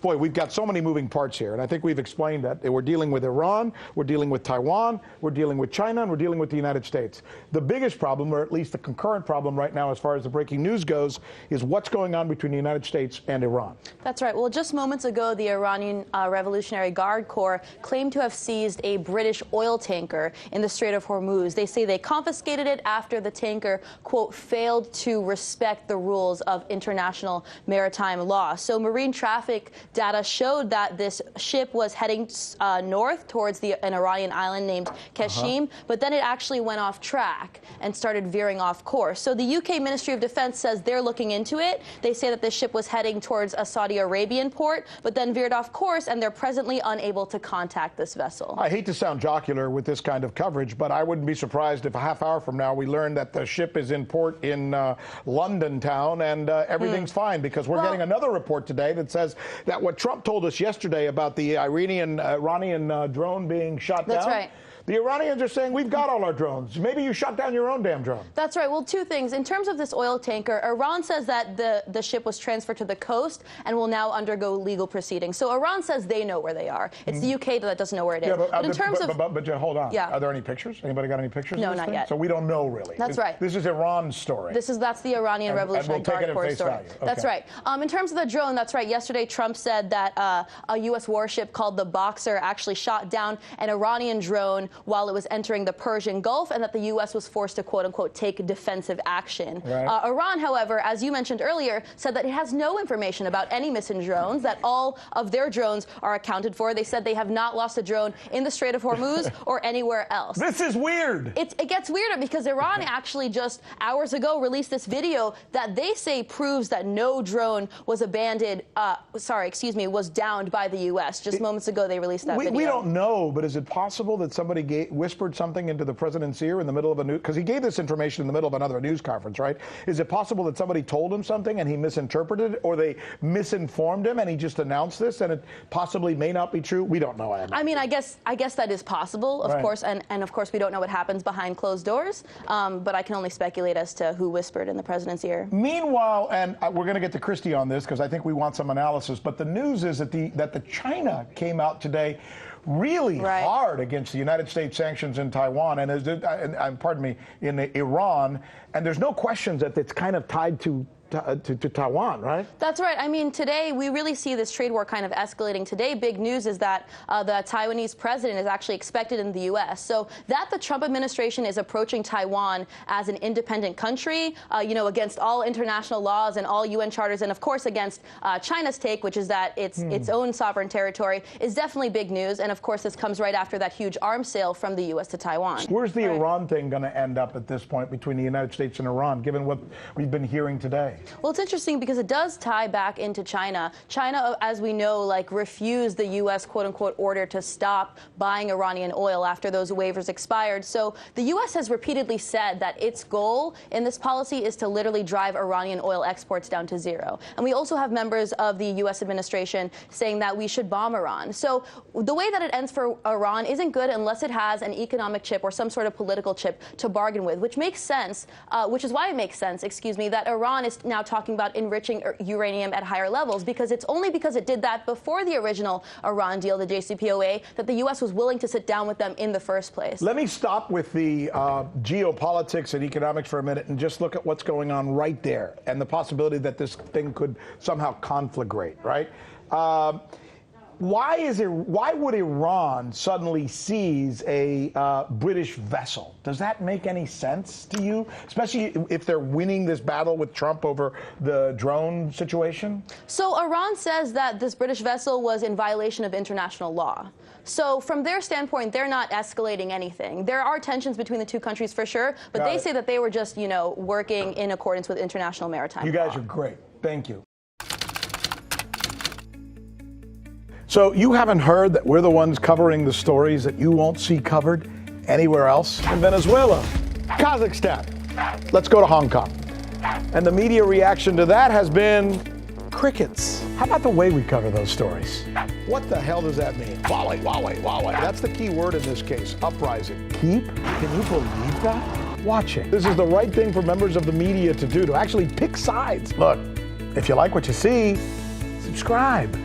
Boy, we've got so many moving parts here, and I think we've explained that. We're dealing with Iran, we're dealing with Taiwan, we're dealing with China, and we're dealing with the United States. The biggest problem, or at least the concurrent problem right now as far as the breaking news goes, is what's going on between the United States and Iran. That's right. Well, just moments ago, the Iranian Revolutionary Guard Corps claimed to have seized a British oil tanker in the Strait of Hormuz. They say they confiscated it after the tanker, quote, failed to respect the rules of international maritime law. So marine traffic data showed that this ship was heading north towards an Iranian island named Qashim, but then it actually went off track and started veering off course. So the UK Ministry of Defense says they're looking into it. They say that this ship was heading towards a Saudi Arabian port, but then veered off course, and they're presently unable to contact this vessel. I hate to sound jocular with this kind of coverage, but I wouldn't be surprised if a half hour from now we learn that the ship is in port in London town and everything's fine, because we're getting another report today that says that what Trump told us yesterday about the Iranian drone being shot down. That's right. The Iranians are saying, we've got all our drones. Maybe you shot down your own damn drone. That's right. Well, two things. In terms of this oil tanker, Iran says that the ship was transferred to the coast and will now undergo legal proceedings. So Iran says they know where they are. It's the UK that doesn't know where it is. Yeah, but in terms of... But hold on. Yeah. Are there any pictures? Anybody got any pictures? No, of this not thing? yet. So we don't know, really. That's right. This is Iran's story. That's the Iranian Revolutionary Guard Corps story. Okay. That's right. In terms of the drone, that's right. Yesterday, Trump said that a U.S. warship called the Boxer actually shot down an Iranian drone while it was entering the Persian Gulf, and that the U.S. was forced to, quote-unquote, take defensive action. Right. Iran, however, as you mentioned earlier, said that it has no information about any missing drones, that all of their drones are accounted for. They said they have not lost a drone in the Strait of Hormuz or anywhere else. This is weird. It gets weirder because Iran actually just hours ago released this video that they say proves that no drone was abandoned, was downed by the U.S. Just moments ago they released that video. We don't know, but is it possible that somebody whispered something into the president's ear in the middle of a news, because he gave this information in the middle of another news conference, right? Is it possible that somebody told him something and he misinterpreted it, or they misinformed him and he just announced this and it possibly may not be true? We don't know. I mean, I guess that is possible, of course, and of course we don't know what happens behind closed doors, but I can only speculate as to who whispered in the president's ear. Meanwhile, and we're going to get to Christie on this because I think we want some analysis, but the news is that the China came out today really hard against the United States sanctions in Taiwan and pardon me, in Iran, and there's no questions that it's kind of tied to Taiwan, right? That's right. I mean, today we really see this trade war kind of escalating. Today, big news is that the Taiwanese president is actually expected in the U.S. So that the Trump administration is approaching Taiwan as an independent country, against all international laws and all UN charters, and of course against China's take, which is that it's its own sovereign territory, is definitely big news. And of course, this comes right after that huge arms sale from the U.S. to Taiwan. Where's the Iran thing going to end up at this point between the United States and Iran, given what we've been hearing today? Well, it's interesting because it does tie back into China. China, as we know, refused the U.S. quote-unquote order to stop buying Iranian oil after those waivers expired. So the U.S. has repeatedly said that its goal in this policy is to literally drive Iranian oil exports down to zero. And we also have members of the U.S. administration saying that we should bomb Iran. So the way that it ends for Iran isn't good unless it has an economic chip or some sort of political chip to bargain with, which makes sense, which is why it makes sense, that Iran is now talking about enriching uranium at higher levels, because it's only because it did that before the original Iran deal, the JCPOA, that the U.S. was willing to sit down with them in the first place. Let me stop with the geopolitics and economics for a minute and just look at what's going on right there and the possibility that this thing could somehow conflagrate, right? Why would Iran suddenly seize a British vessel? Does that make any sense to you, especially if they're winning this battle with Trump over the drone situation? So Iran says that this British vessel was in violation of international law. So from their standpoint, they're not escalating anything. There are tensions between the two countries for sure, but they say that they were just, working in accordance with international maritime law. You guys are great. Thank you. So you haven't heard that we're the ones covering the stories that you won't see covered anywhere else? In Venezuela, Kazakhstan, let's go to Hong Kong. And the media reaction to that has been crickets. How about the way we cover those stories? What the hell does that mean? Wale, wale, wale. That's the key word in this case, uprising. Keep? Can you believe that? Watching. This is the right thing for members of the media to do, to actually pick sides. Look, if you like what you see, subscribe.